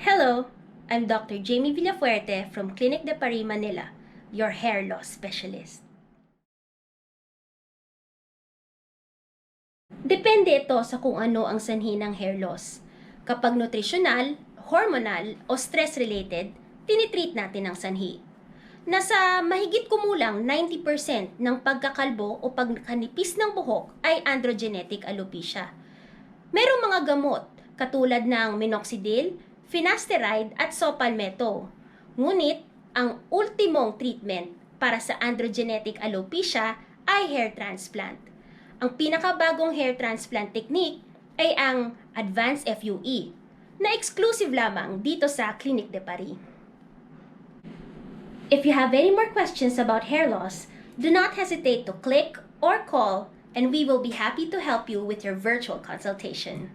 Hello, I'm Dr. Jaymme Villafuerte from Clinique de Paris, Manila, your hair loss specialist. Depende ito sa kung ano ang sanhi ng hair loss. Kapag nutritional, hormonal o stress-related, tinitreat natin ang sanhi. Nasa mahigit kumulang 90% ng pagkakalbo o pagkanipis ng buhok ay androgenetic alopecia. Merong mga gamot katulad ng minoxidil, finasteride at sopalmeto. Ngunit, ang ultimong treatment para sa androgenetic alopecia ay hair transplant. Ang pinakabagong hair transplant technique ay ang Advanced FUE na exclusive lamang dito sa Clinique de Paris. If you have any more questions about hair loss, do not hesitate to click or call and we will be happy to help you with your virtual consultation.